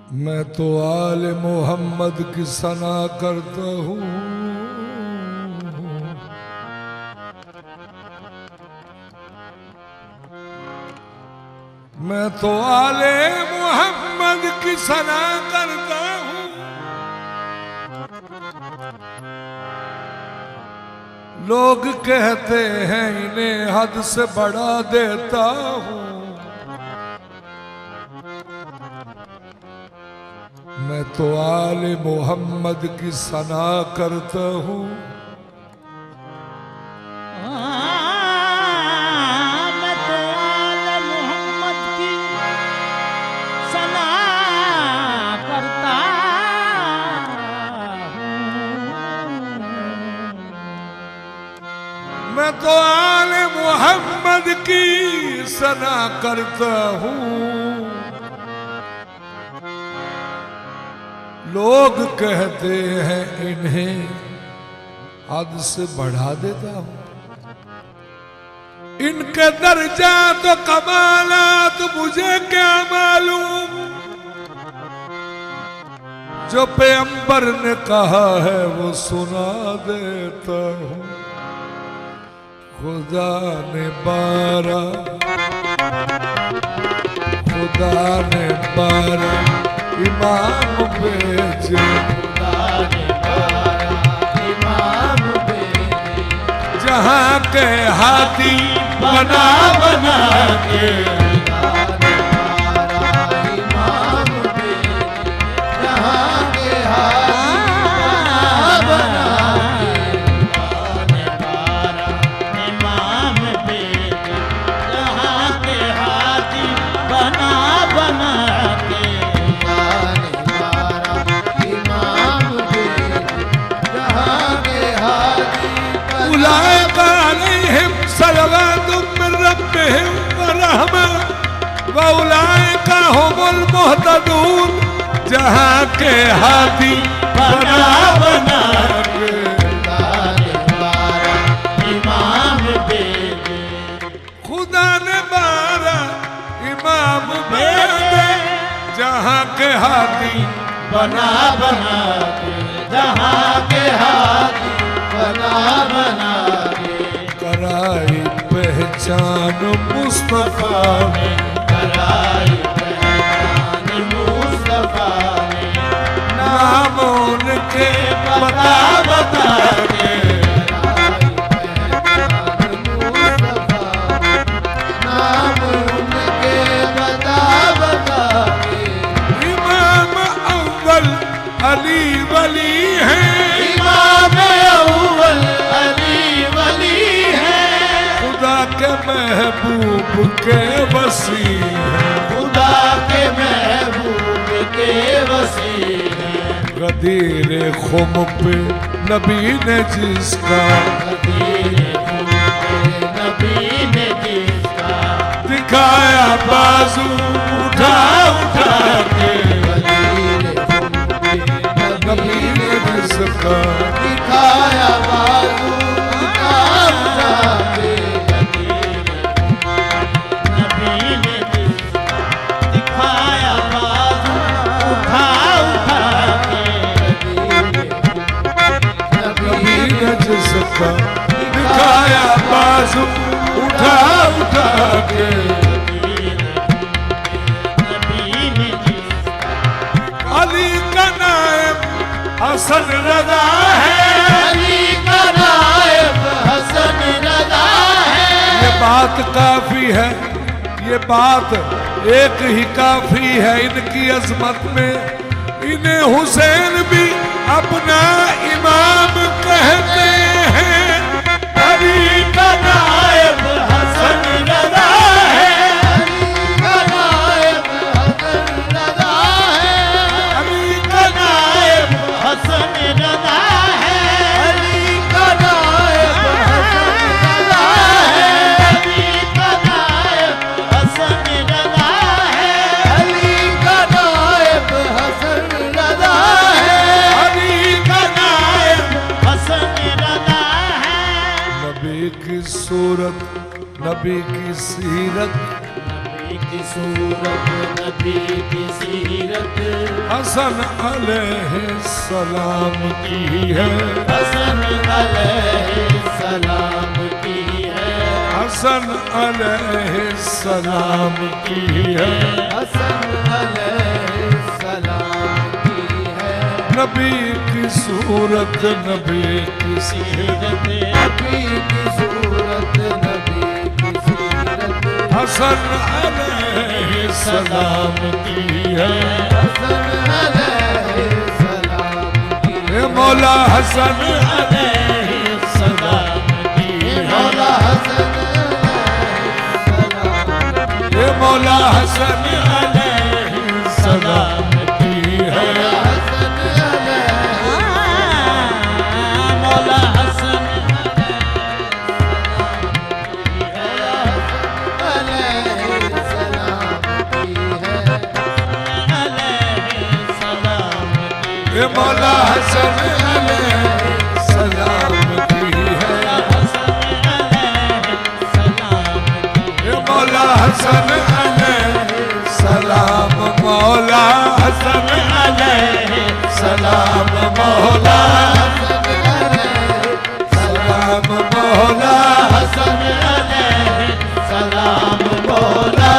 मैं तो आले मोहम्मद की सना करता हूँ। मैं तो आले मोहम्मद की सना करता हूँ। लोग कहते हैं इन्हें हद से बढ़ा देता हूँ। मैं तो आले मोहम्मद की सना करता हूँ। मैं तो आले मोहम्मद की सना करता हूँ। मैं तो आले मोहम्मद की सना करता हूँ। लोग कहते हैं इन्हें हद से बढ़ा देता हूं। इनके दर्जा तो कमालात मुझे क्या मालूम। जो पैगंबर ने कहा है वो सुना देता हूं। खुदा ने 12 इमाम भेजे। जहाँ के हाथी बना बना के वउलाइका हुमुल मुहतदून। जहाँ के हाथी बना बना के इमाम भेजे। खुदा ने 12 इमाम भेजे। जहाँ के हाथी बना बना के, जहाँ के हाथी बना बना के। कराई पहचान मुस्तफा ने। कराई पहचान मुस्तफा ने। नाम उनके बता बता के। नाम उनके बता बता के। इमाम अव्वल अली वली है। इमाम अव्वल अली वली है। खुदा के महबूब के वसी है। खुदा के महबूब के वसी है। गदीर खुम पे नबी ने जिसका नबी ने जिसका दिखाया बाजू उठा उठा के। नबी ने जिसका दिखाया बाजू उठा उठा के। नबी ने जिसका दिखाया बाजू उठा उठा के। नबी ने जिसका दिखाया बाजू उठा उठा के। अली का नायब हसन रजा है। अली का नायब हसन रजा है। ये बात काफी है। ये बात एक ही काफी है इनकी अजमत में। इन्हें हुसैन भी अपना इमाम कहते हैं। अली का नायब हसन रजा है। अली का नायब हसन रजा है। अली का नायब हसन रजा है। अली का नायब हसन रजा है। अली का नायब हसन रजा है। अली का नायब हसन रजा है। अली का नायब हसन रजा है। नबी की सूरत नबी की सीरत की सूरत नबी की सीरत हसन अलैहिस्सलाम की है, हसन अलैहिस्सलाम की है, हसन अलैहिस्सलाम की है, हसन अलैहिस्सलाम की है, नबी की सूरत नबी की सीरत, नबी की सूरत नबी की सीरत हसन अलैहिस्सलाम की है, हसन अलैहिस्सलाम की है, हे मौला हसन अलैहिस्सलाम की है, मौला हसन अलैहिस्सलाम हे मौला हसन अलैहिस्सलाम की है, मौला हसन ये मौला हसन अलैहिस्सलाम की है, ये मौला हसन अलैहिस्सलाम, मौला हसन अलैहिस्सलाम, मौला सलाम, मौला हसन अलैहिस्सलाम मौला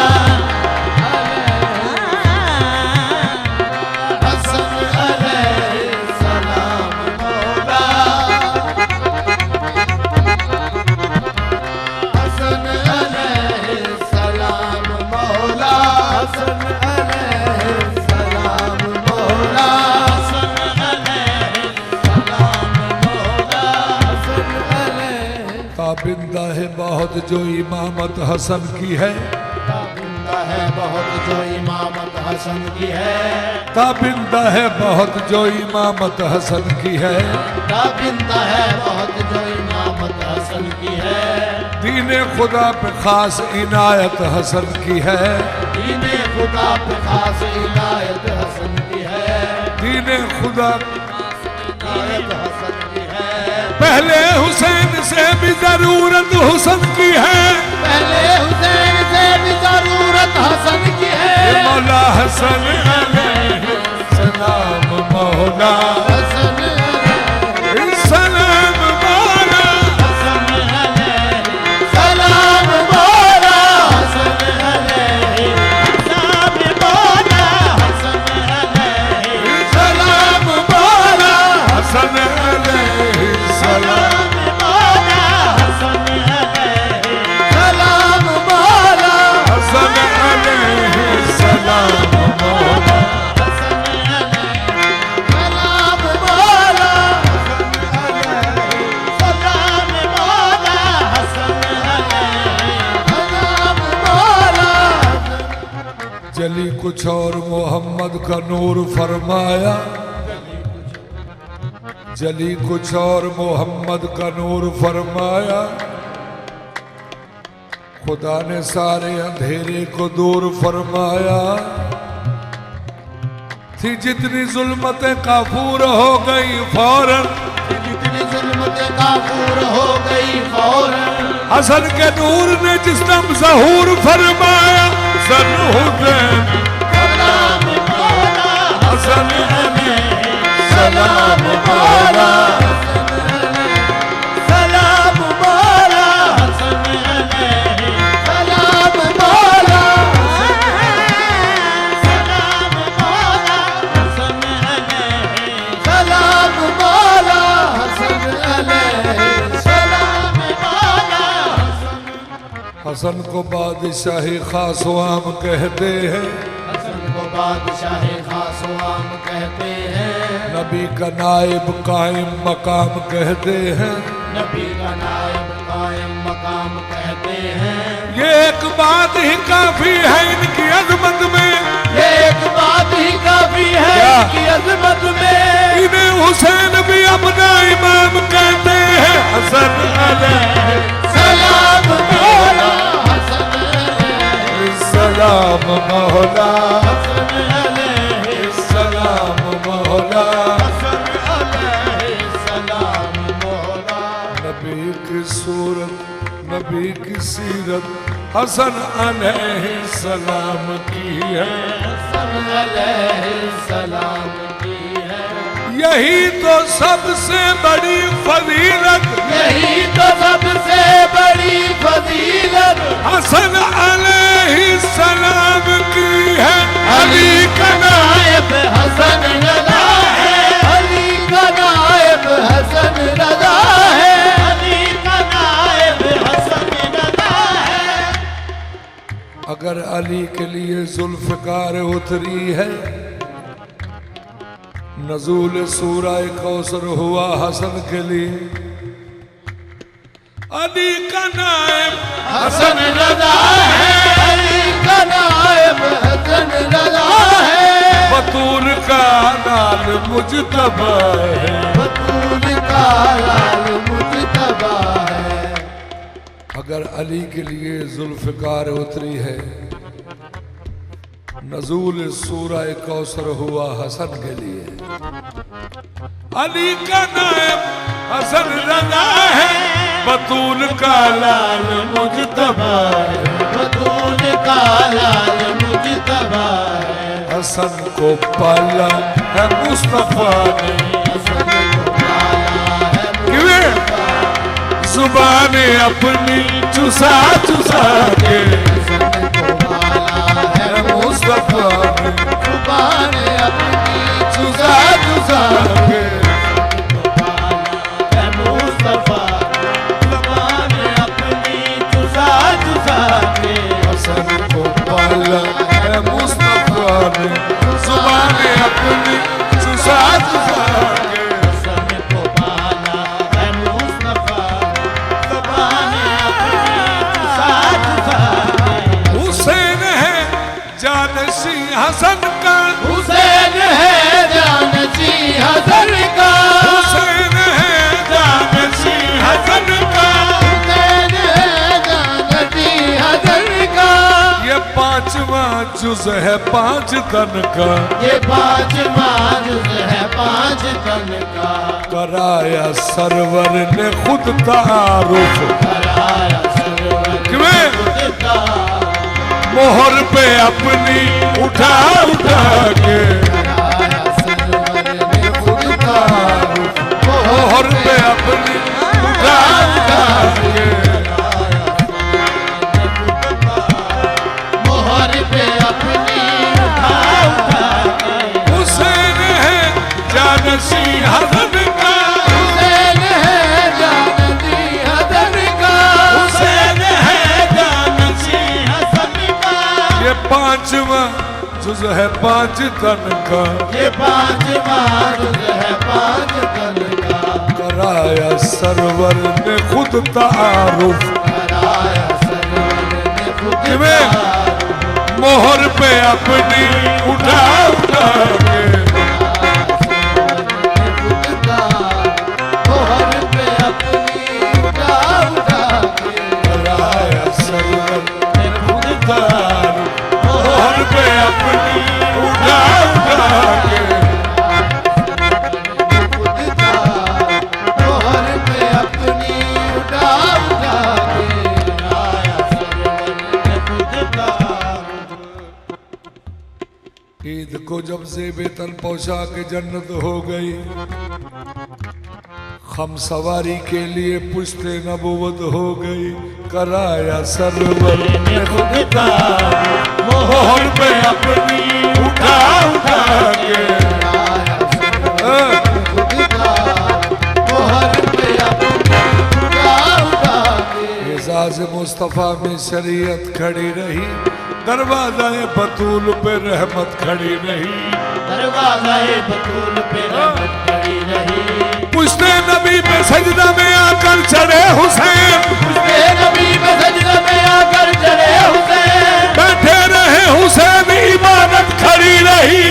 हसन अलैहिस्सलाम मौला हसन अलैहिस्सलाम मौला हसन अलैहिस्सलाम मौला हसन अलैहिस्सलाम मौला हसन अलैहिस्सलाम ताबिंदा है बहुत जो इमामत हसन की है, ताबिंदा है बहुत जो इमामत हसन की है, ताबिंदा है बहुत जो इमामत हसन की है, ताबिंदा है बहुत जो इमामत हसन की है, दीने खुदा पे खास इनायत हसन की है, दीने खुदा पे खास इनायत हसन की है, दीने खुदा इनायत हसन की है, पहले हुसैन से भी जरूरत हुसन की है, पहले हुसैन से भी जरूरत हसन की ये है, मौला हसन अलैहिस्सलाम, मौला हसन सलाम, मौला हसन अलैहिस्सलाम मौला हसन अलैहिस्सलाम मौला हसन अलैहिस्सलाम सलाम, मौला हसन अलैहिस्सलाम, सलाम मौला हसन अलैहिस्सलाम, मौला सलाम मौला सलाम मौला सलाम मौला जली कुछ और मोहम्मद का नूर फरमाया, जली कुछ और मोहम्मद का नूर फरमाया, खुदा ने सारे अंधेरे को दूर फरमाया, थी जितनी जुल्मतें काफूर हो गई फौरन, जितनी जुल्मतें काफूर हो गई फौरन, हसन के नूर ने जिस दम ज़हूर फरमाया, सन हुसैन सलाम मौला हसन सलाम मौला सलाम मौला हसन सलाम मौला सलाम मौला हसन सलाम मौला हसन सलाम मौला हसन को बादशाही खासवाम कहते हैं, हसन को बादशाह खासवाम कहते हैं, नबी का नायब कायम मकाम कहते हैं, नबी का नायब कायम मकाम कहते हैं, ये एक बात ही काफी है इनकी अजमत में, ये एक बात ही काफी है क्या? इनकी अजमत में, इन्हें हुसैन भी अपना इमाम कहते हैं, हसन सलाम मौला हसन सलाम, मौला हसन सलाम, मौला सलाम मौला नबी की सूरत नबी की सीरत हसन अलैहिस्सलाम की है। हसन अलैहिस्सलाम की है। यही तो सबसे बड़ी फजीलत, यही तो सबसे बड़ी फजीलत हसन अलैहिस्सलाम की है। अली का नायब हसन रज़ा है। अली का नायब हसन रज़ा है। अली का नायब हसन रज़ा है। अगर अली के लिए जुल्फ़कार उतरी है, नज़ूल सूरह कौसर हुआ हसन के लिए। अली का नायब हसन रज़ा है। अली का नायब हसन रज़ा है। बतूल का लाल मुजतबा है। बतूल का लाल मुजतबा है। अगर अली के लिए जुल्फ़कार उतरी है, नज़ूल सूरह कौसर हुआ हसन के लिए। अली का नायब हसन रज़ा है। बतूल का लाल मुजतबा है। बतूल का लाल मुजतबा है। हसन को पाला है मुस्तफा ने। हसन को पाला है क्यों? जुबान अपनी चुसा चुसा के हसन को पाला है मुस्तफा ने। जुबान अपनी चुसा चुसा के है मुस्तफा। जुबान अपनी चुसा चुसा के हसन को पाला है मुस्तफा ने। जुबान अपनी चुसा चुसा के हसन को पाला है मुस्तफा। जुबान अपनी चुसा चुसा के हुसैन है जानशी हसन का। हुसैन है जानसी हसन का। हुसैन है जानशी हसन का। हुसैन है जानसी हसन का। ये पांचवा जुज है 5 तन का। ये 5 जुज़ है 5 तन का। कराया सरवर ने खुद तारुफ। कराया सरवर क्यों? खुदा। मोहर पे अपनी उठा उठा के कराया सरवर ने खुद तारुफ। मोहर पे अपनी उठा उठा के मोहर पे अपनी उठा उठा के हुसैन है जानशी हसन का। हुसैन है जानसी हसन का। हुसैन है जानशी। हसन का। ये पांचवा जुज है 5 तन का। ये 5 जुज़ है 5 तन का। कराया सरवर ने खुद तारुफ। कराया सरवर ने खुद किਵੇਂ? मोहर पे अपनी उठा उठा के मोहर पे अपनी उठा उठा के कराया सरवर ने खुद तारुफ। मोहर पे अपनी उठा उठा के मोहर पे अपनी उठा उठा के आया सरवर ने खुद का। ईद को जब से वेतन पहुंचा के जन्नत हो गई, खम सवारी के लिए पुश्ते नबूवत हो गई। कराया सरवर ने खुद का मोहर पे अपनी उठा उठा के मोहर पे अपनी उठा उठा के एजाज मुस्तफ़ा में शरीयत खड़ी रही। दरवाज़ा बतूल पे रहमत खड़ी रही। दरवाज़ा बतूल पे रहमत खड़ी रही। पुश्ते नबी पे सजदा में आकर चढ़े हुसैन। उसके नबी में सजदा में आकर चढ़े हुसैन। बैठे रहे हुसैन इबादत खड़ी रही।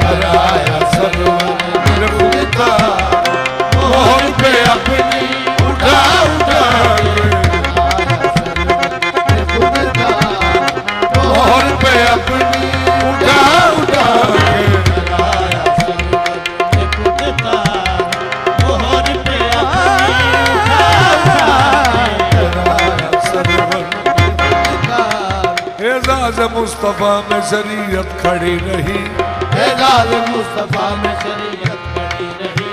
कराया सरवर ने खुद का मोहर पे अपनी उठा उठा के खुद का मोहर पे अपनी उठा उठा के कराया सरवर ने खुद का मोहर पे अपनी उठा उठा के कराया सरवर एजाज मुस्तफा में शरीयत खड़ी रही, एजाज मुस्तफा में शरीयत खड़ी रही,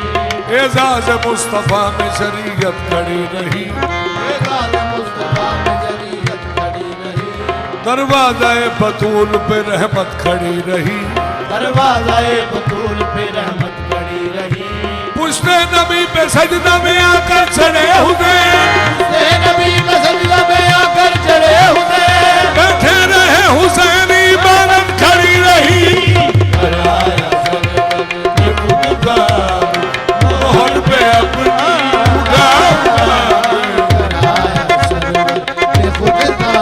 एजाज मुस्तफा में शरीयत खड़ी रही, एजाज मुस्तफा में शरीयत खड़ी रही, दरवाज़े बतूल पे रहमत खड़ी रही, दरवाज़े बतूल पे रहमत खड़ी रही, पुश्ते नबी पे सजदा में आकर चढ़े हुसैन, पुश्ते नबी पे सजदा में आकर चढ़े हुसैन, बैठे रहे हुसैन इबादत खड़ी रही, कराया सरवर ने खुद का मोहर पे अपनी उड़ा उड़ा के, कराया सरवर ने खुद का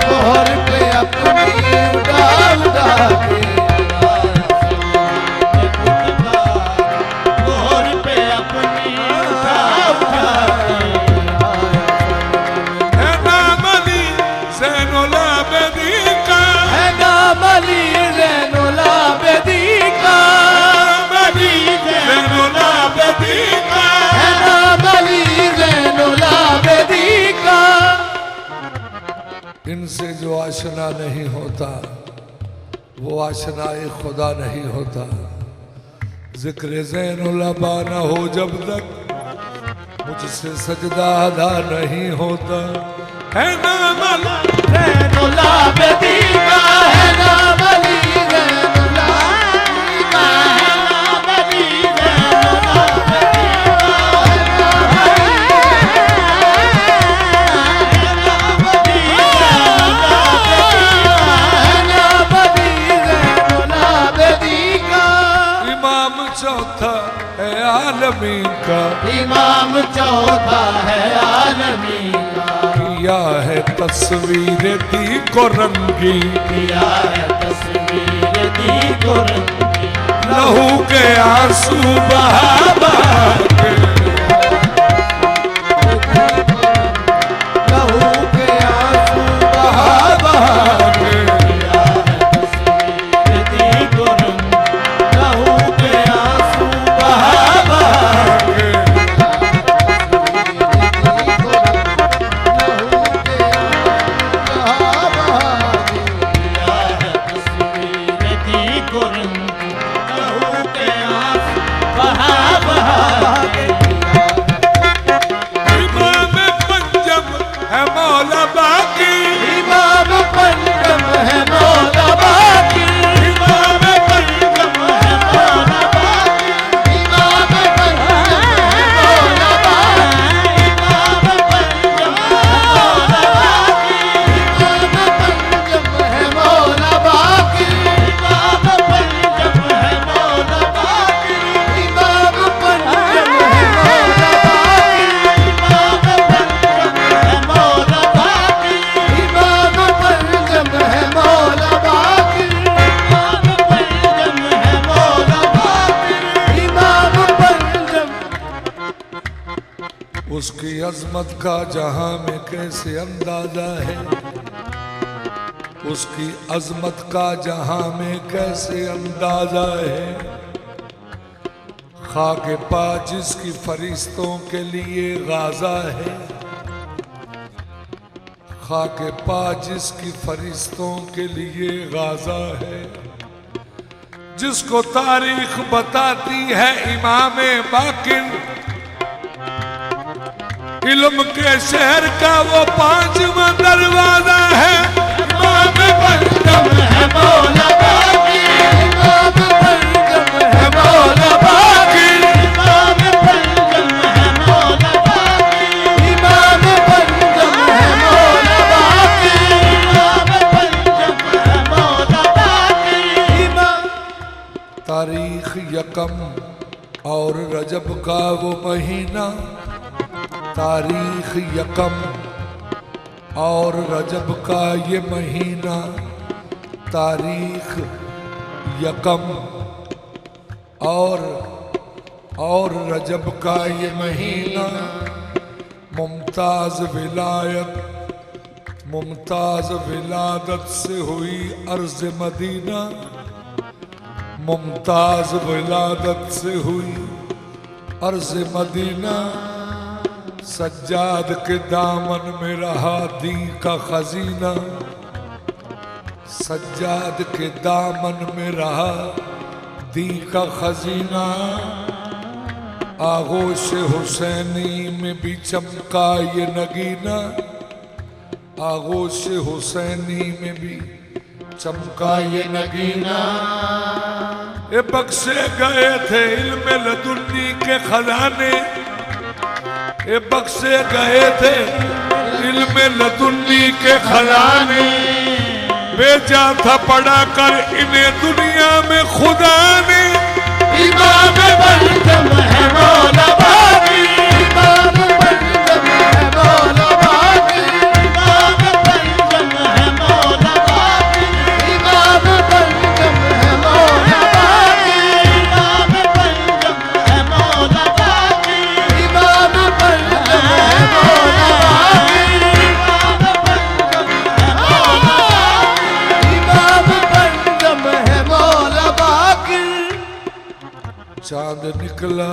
मोहर पे अपनी उड़ा उड़ा के, है नाम अली ज़ैनुल आबिदीन का, है नाम अली ज़ैनुल आबिदीन का, नाम अली ज़ैनुल आबिदीन का, है नाम अली ज़ैनुल आबिदीन का। इनसे जो आशना नहीं होता वो आशनाए खुदा नहीं होता। जिक्र ज़ैनुल आबा न हो जब तक मुझसे सजदा अदा नहीं होता। है नाम अली ज़ैनुल आबिदीन का, है नाम अली ज़ैनुल आबिदीन का, है नाम अली ज़ैनुल आबिदीन का, है नाम अली ज़ैनुल आबिदीन का। इमाम चौथा है आलमीन का, इमाम चौथा है आलमीन का, किया है तस्वीर दी को रंगी, किया है तस्वीर दी को रंगी, लहू के आंसू बहा बहा के, लहू के आंसू बहा बहा के, किया है तस्वीर दी को रंगी, लहू के आंसू बहा बहा के, किया है तस्वीर दी को रंगी, लहू के आंसू बहा बहा के। इमाम पंजम है मौला बाकी, इमाम पंचम है मौला बाकी, इमाम पंचम है मौला बाकी, इमाम पंचम है मौला बाकी, इमाम पंचम है मौला बाकी, इमाम पंचम है मौला बाकी, इमाम पंचम है मौला बाकी, इमाम पंचम है मौला बाकी, इमाम पंचम है मौला बाकी, इमाम पंचम। उसकी अजमत का जहां में कैसे अंदाजा है, उसकी अजमत का जहां में कैसे अंदाजा है। खाके पा जिसकी फरिश्तों के लिए गाजा है, खाके पा जिसकी फरिश्तों के लिए गाजा है। जिसको तारीख बताती है इमाम बाकिर, इल्म के शहर का वो पांचवा दरवाजा है। इमाम पंचम है मौला बाकी, इमाम पंचम है मौला बाकी, इमाम पंचम है मौला बाकी, इमाम पंचम है मौला बाकी, इमाम पंचम है मौला बाकी, इमाम। तारीख यकम और रजब का वो महीना, तारीख यकम और रजब का ये महीना, तारीख यकम और रजब का ये महीना। मुमताज विलादत से हुई अर्ज मदीना, मुमताज विलादत से हुई अर्ज मदीना। सज्जाद के दामन में रहा दी का खजीना, सज्जाद के दामन में रहा दी का खजीना, आगोश हुसैनी में भी चमका ये नगीना, आगोश हुसैनी में भी चमका ये नगीना। ये बख्शे गए थे इल्म लदुन्नी के खजाने, ये बख्शे गए थे इल्म लदुन्नी के खजाने, भेजा था पढ़ा कर इन्हें दुनिया में खुदा ने। इमाम पंचम है मौला बाकी, इमाम पंचम है मौला बाकी, इमाम पंचम है मौला बाकी, इमाम पंचम है मौला बाकी, इमाम पंचम है मौला बाकी, इमाम पंचम है मौला बाकी, इमाम पंचम है मौला बाकी। चांद निकला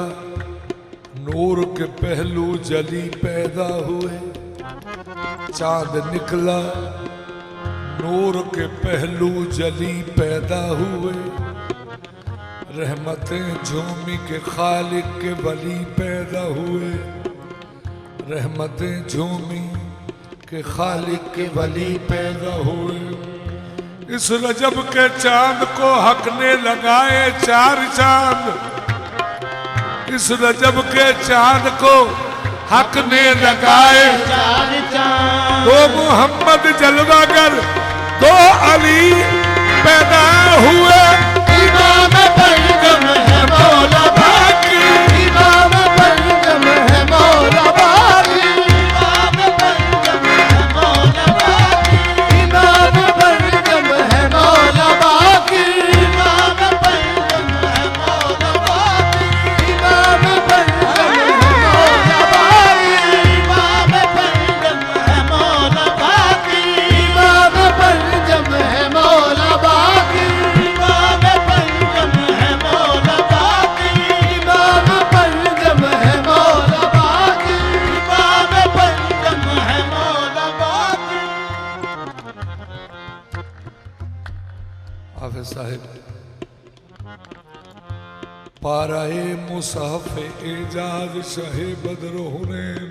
नूर के पहलू जली पैदा हुए, चांद निकला नूर के पहलू जली पैदा हुए, रहमतें झूमी के खालिक के वली पैदा हुए, रहमतें झूमी के खालिक के वली पैदा हुए। इस रजब के चांद को हक ने लगाए चार चांद, इस रजब के चांद को हक ने लगाए चार चांद, दो मोहम्मद जलवागर दो अली पैदा हुए। इमाम पंचम है मौला बाकी, इमाम पंचम है मौला बाकी, इमाम पंचम है मौला बाकी, इमाम पंचम है मौला बाकी, इमाम पंचम है मौला बाकी, इमाम पंचम है मौला बाकी, इमाम पंचम है मौला बाकी, इमाम पंचम है मौला बाकी, इमाम पंचम है मौला बाकी, इमाम पंचम है मौला बाकी, इमाम पंचम है मौला बाकी। हाफिज साहिब पाराए मुसाफ़े एजाज शाहे बदर हुनैन,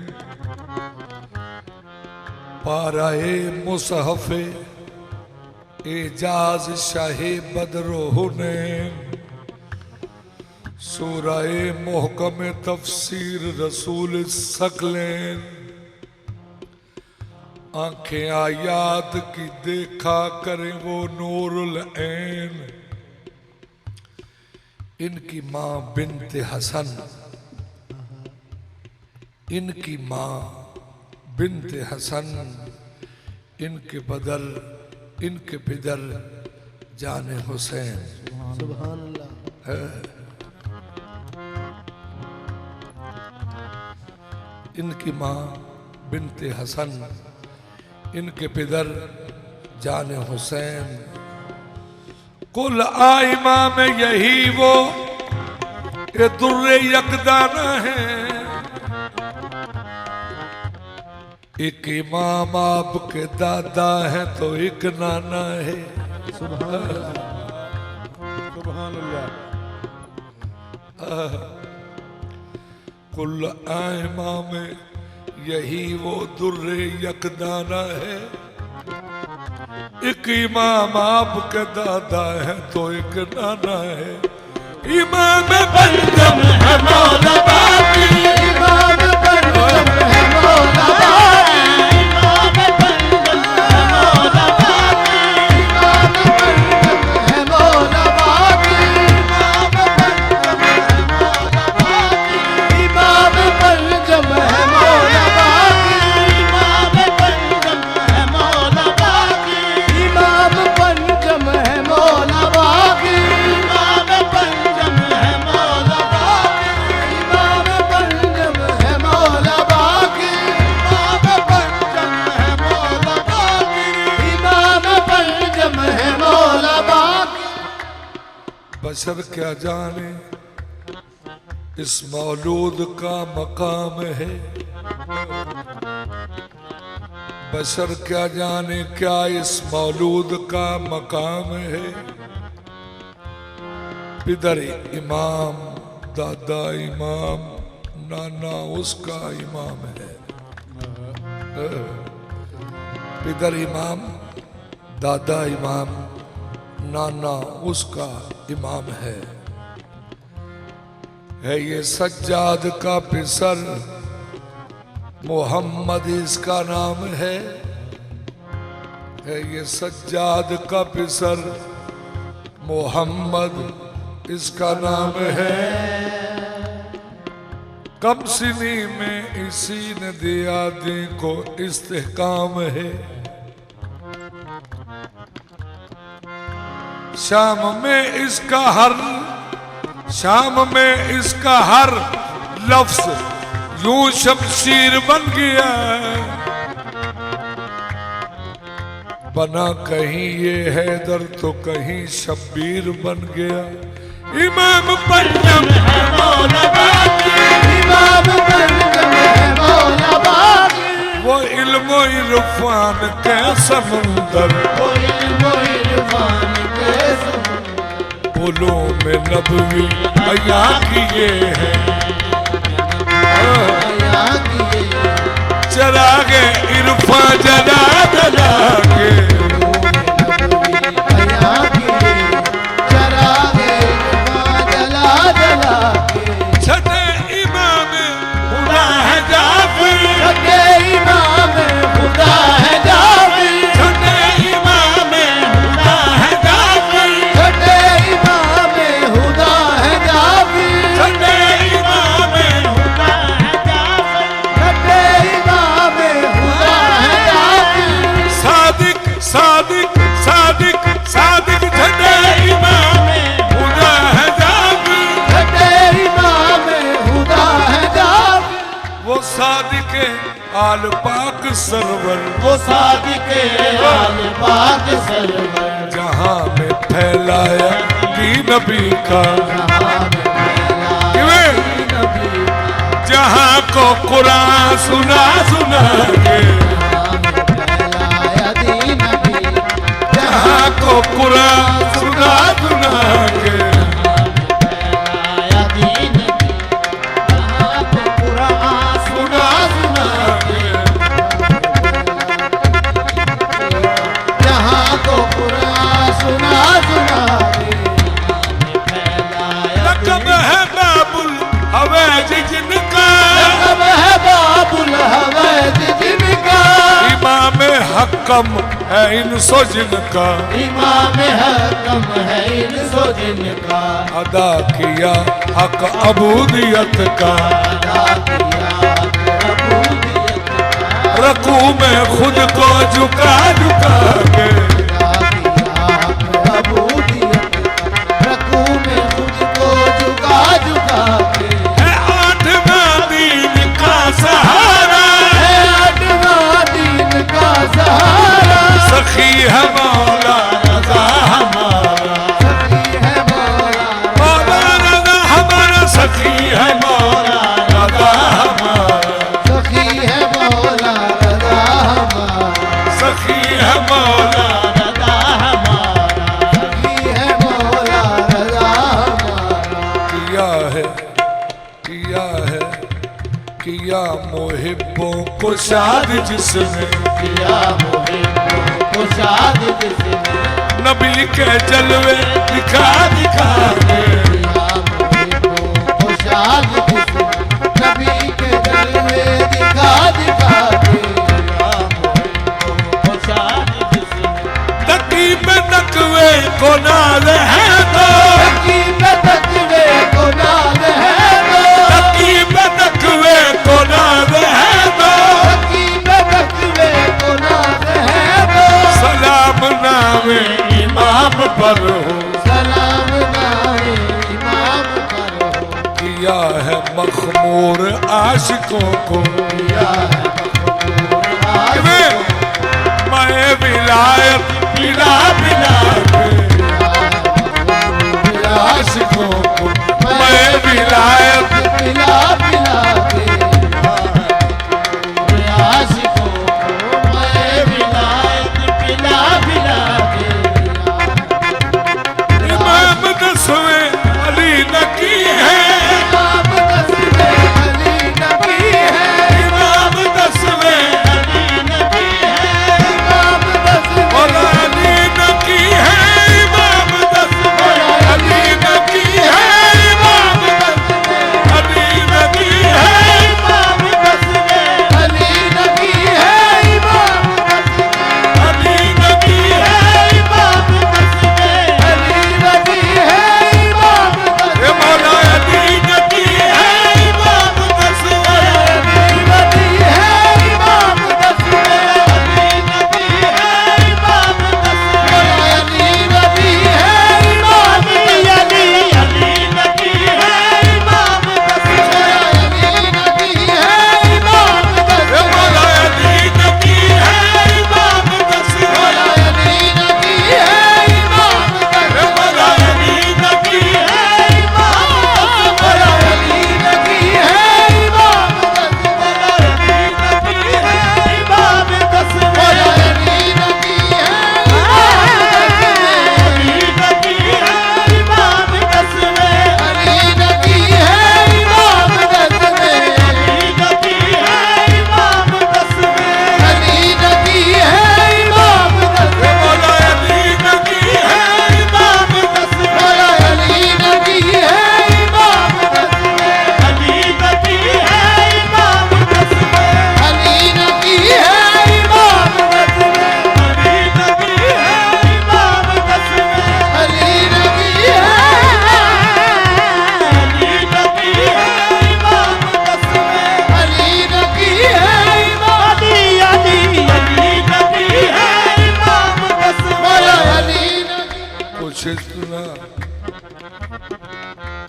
पाराए मुसाफ़े एजाज शाहे बदर हुनैन, सूराए मोहकम तफसीर रसूल सकलैन, आंखें आयात की देखा करें वो नूरुल ऐन। इनकी माँ बिन्ते हसन, इनकी माँ बिन्ते हसन, इनके बदर इनके बिदर जाने हुसैन। सुभान अल्लाह। इनकी माँ बिन्ते हसन, इनके पिदर जाने हुसैन। कुल आइमा में यही वो ये दुर्रे यकदाना है, एक इमाम आपके दादा है तो एक नाना है। सुभान अल्लाह, सुभान अल्लाह। कुल आइमा में यही वो दुर्रे यकदाना है, एक इमाम आपके दादा है तो एक नाना है। इमाम पंचम है मौला बाकी, इमाम पंचम है मौला बाकी, इमाम पंचम है मौला बाकी, इमाम पंचम है मौला बाकी, इमाम पंचम है मौला बाकी, इमाम पंचम है मौला बाकी, इमाम पंचम है मौला बाकी, इमाम पंचम है मौला बाकी, इमाम पंचम है मौला बाकी, इमाम पंचम है मौला बाकी, इमाम पंचम है मौला बाकी, इमाम पंचम है मौला बाकी। बशर क्या जाने इस मौलूद का मकाम है, बशर क्या जाने क्या इस मौलूद का मकाम है। पिदर इमाम, दादा इमाम, नाना उसका इमाम है। पिदर इमाम, दादा इमाम, नाना उसका इमाम है ये सज्जाद का पिसर मोहम्मद इसका नाम है ये सज्जाद का पिसर मोहम्मद इसका नाम है। कम सिनी में इसी ने दिया दी को इस्तेहकाम है। शाम में इसका हर लफ्ज यूं शमशीर बन गया। बना कहीं ये हैदर तो कहीं शब्बीर बन गया। इमाम पंजम है मौला बाकी, इमाम पंजम है मौला बाकी। वो इल्मो इरफान के समुंदर, वो इल्मो इरफान के समुंदर। बोलो में नबवी अया किए हैं, चरागे इरफा जला जला के। छठे इमाम खुदा है जाफर, छठे इमाम खुदा है जाफर, छठे इमाम खुदा है जाफर, छठे इमाम खुदा है जाफर, छठे इमाम खुदा है जाफर, छठे इमाम खुदा है जाफर। सादिक सादिक सादिक सादिक छठे इमाम खुदा है जाफर, छठे इमाम खुदा है जाफर। वो सादिक आल पाक सरवर, वो सादिक आल पाक सरवर। जहां में फैलाया दीन नबी का, जहां को कुरान सुना सुना के, जहां को कुरान सुना सुना के। इमाम हकम है इनसो जिनका, इमाम हकम है इनसो जिनका। अदा किया हक अबूदियत का, अदा किया हक अबूदियत का। रकू में खुद को झुका झुका के, अबूदियत का। रकू में खुद को झुका झुका के। है आठवां दीन का सहारा, है आठवां दीन का सहारा। सखी है मौला रज़ा हमारा, सखी है मौला रज़ा हमारा, सखी है मौला रज़ा हमारा, सखी है मौला रज़ा हमारा, सखी है मौला रज़ा हमारा, सखी है मौला रज़ा हमारा। किया मोहिब्बों को शाद जिसने, किया मोहिब्बों को शाद जिसने। नबी के जलवे दिखा दिखा के, किया मोहिब्बों को शाद जिसने। नबी के जलवे दिखा दिखा के, किया मोहिब्बों को शाद जिसने। तकी पे तकवे को नाज है तो, तकी पे तकवे को नाज है तो, तकी पे तकवे को नाज है तो, तकी पे तकवे को नाज है तो। सलाम नामे इमाम पर हो, सलाम नामे इमाम पर हो। किया है मखमूर आशिकों को, किया है मखमूर आशिकों को। मैं विलायत पिला पिला के, आशिकों को मैं विलायत पिला पिला के। आशिकों को मैं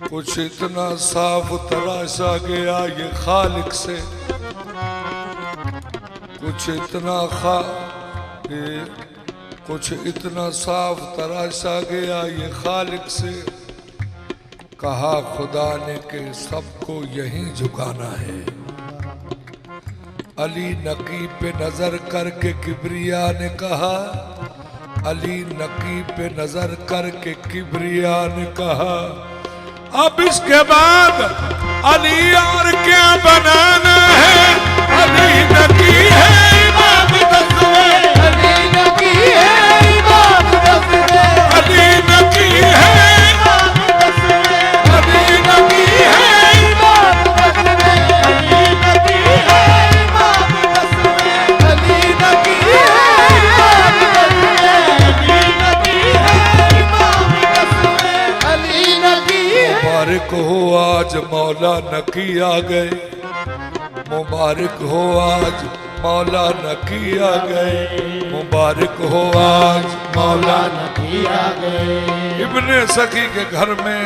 कुछ इतना साफ तराशा गया ये खालिक से, कुछ इतना साफ तराशा गया ये खालिक से। कहा खुदा ने कि सबको यहीं झुकाना है। अली नकी पे नजर करके किबरिया ने कहा, अली नकी पे नजर करके किबरिया ने कहा, अब इसके बाद अली और क्या बनाना है। अली नकी है इमाम दसवें, अली नकी है इमाम दसवें, अली नकी है इमाम दसवें, अली नकी है इमाम दसवें, अली नकी है इमाम दसवें, अली नकी है इमाम दसवें, अली नकी है इमाम दसवें, अली नकी है। मुबारक हो आज मौला नकी आ गए, मुबारक हो आज मौला नकी आ गए, मुबारक हो आज मौला नकी आ गए। इब्ने सखी के घर में,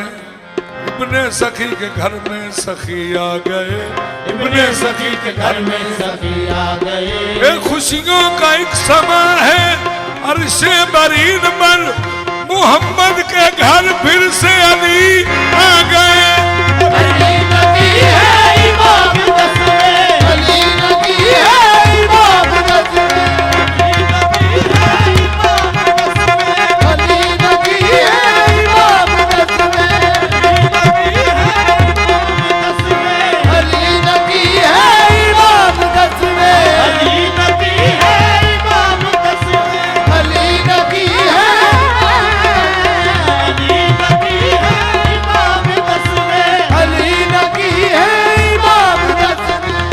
इब्ने सखी के घर में सखी आ गए, इब्ने सखी के घर में सखी आ गए। ये खुशियों का एक समा है। अर्शे बरीद पर मोहम्मद के घर फिर से अली आ गए। अली नकी है इमाम दसवें, अली नकी है इमाम दसवें, अली नकी है इमाम दसवें, अली नकी है इमाम दसवें, अली नकी है इमाम दसवें, अली नकी है इमाम दसवें, अली नकी है इमाम दसवें,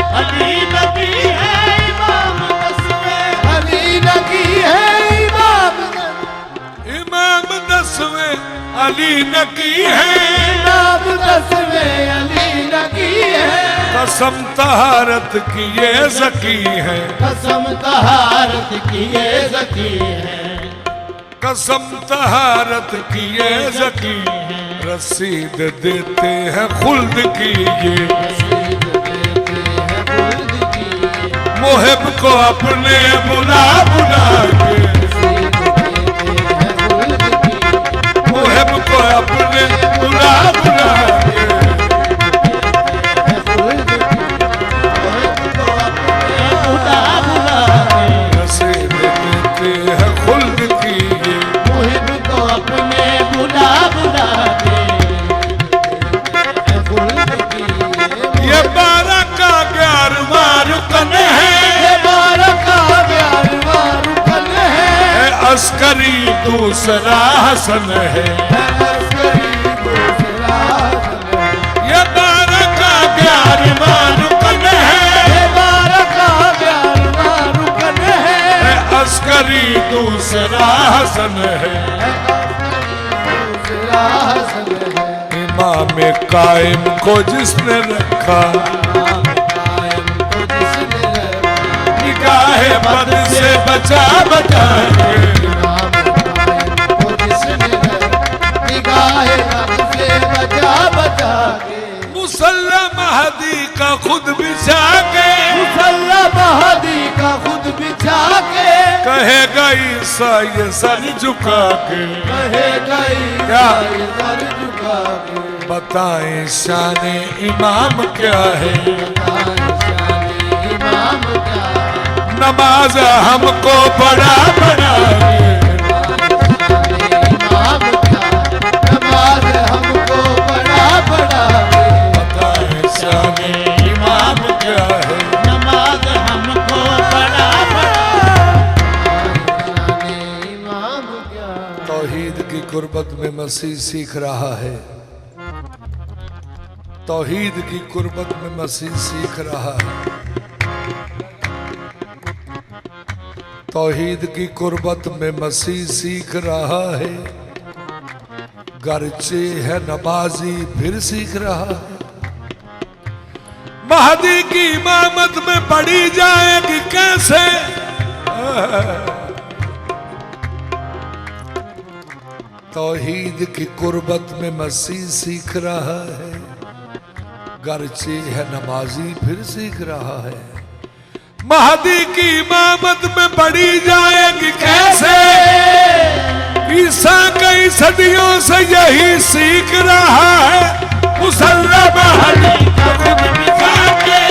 अली नकी है इमाम दसवें, अली नकी है इमाम दसवें, इमाम दसवें अली नकी है। इमाम दसवें अली नकी है। कसम तहारत की ये ज़की है, कसम तहारत की ये ज़की है, कसम तहारत की ये ज़की, रसीद देते हैं खुल्द की ये। रसीद देते हैं खुल्द की, मुहिब को अपने बुला बुला के, रसीद देते हैं खुल्द की, मुहिब को अपने बुला बुला के। खुल्द की, को अपने बुला बुला के, रसीद देते हैं खुल्द की ये। मुहिब को अपने बुला बुला के, खुल्द की। ये 12 का 11वां रुकन है, ये 12 का 11वां रुकन है, अस्करी दूसरा हसन है। ये 12 का 11वां रुकन है, ये 12 का 11वां रुकन है, अस्करी दूसरा हसन है। दूसरा हसन है। इमाम कायम को जिसने रखा, कायम को जिसने रखा, निगाह बद से बचा बचा के। इमाम कायम को जिसने रखा, निगाह बद से बचा बचा के। मुसल्ला महदी का खुद बिछा के, मुसल्ला महदी का खुद बिछा के, कहेगा ईसा ये सर झुका के। कहेगा क्या? ये सर झुका के। बताएं शान इमाम क्या है, इमाम क्या है? नमाज हमको बड़ा बड़ा के। इमाम क्या है? नमाज हमको बड़ा बड़ा के। बताएं शान इमाम क्या है, नमाज हमको बड़ा बड़ा। इमाम क्या है? तौहीद की गुर्बत में मसीह सीख रहा है, तौहीद की गुर्बत में मसीह सीख रहा है। तौहीद की गुर्बत में मसीह सीख रहा है, गर्चे है नमाजी फिर सीख रहा है। महदी की इमामत में पढ़ी जाएगी कैसे, तौहीद की कुर्बत में मसीह सीख रहा है, गर्चे है नमाजी फिर सीख रहा है। महदी की इमामत में पड़ी जाएगी कैसे, ईसा कई सदियों से यही सीख रहा है। मुसल्ला महदी का खुद बिछा के,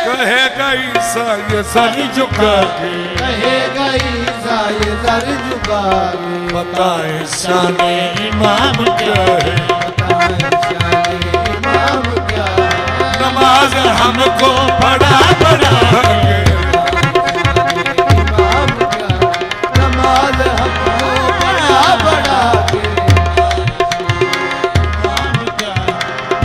कहेगा ईसा ये सर झुका के, कहेगा ईसा ये सर झुका के। बताए शाने इमाम क्या है, बताए शाने इमाम क्या है। नमाज हमको पढ़ा पढ़ा के, इमाम क्या है। नमाज हमको पढ़ा पढ़ा के। इमाम क्या है।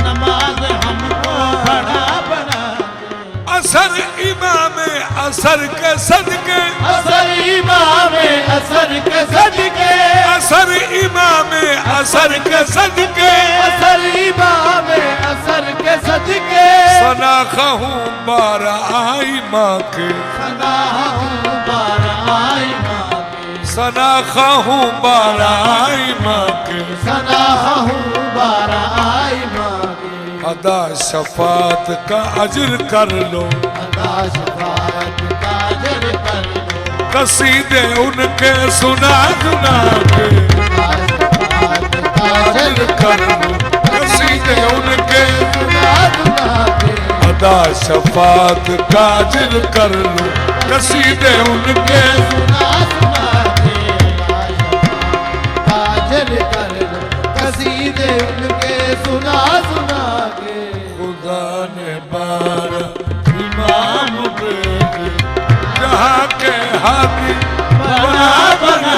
नमाज हमको पढ़ा पढ़ा के। असर इमाम असर के सदके, असर इमाम असर के सदके, असर इमाम असर के सदके, असर इमाम असर के सदके। सनाखा हूँ बारा आई माँ के, सना हूँ बारा आई माँ के। सनाखा हूँ बारा आई माँ के, सना हूँ बारा आई माँ के। अदा शफात का अजर कर लो, अदा शफाअत का अजर कर लो। कसीदे उनके सुना सुना के, अदा शफाअत का अजर कर लो कसीदे उनके, सुना सुना के। अदा शफात का अजर कर लो कसीदे उनके। सुना सुना के। अदा शफाअत का अजर कर लो। कसीदे उनके सुना सुना के। खुदा ने बारा इमाम भेजे, जहाँ के हाथी बना बना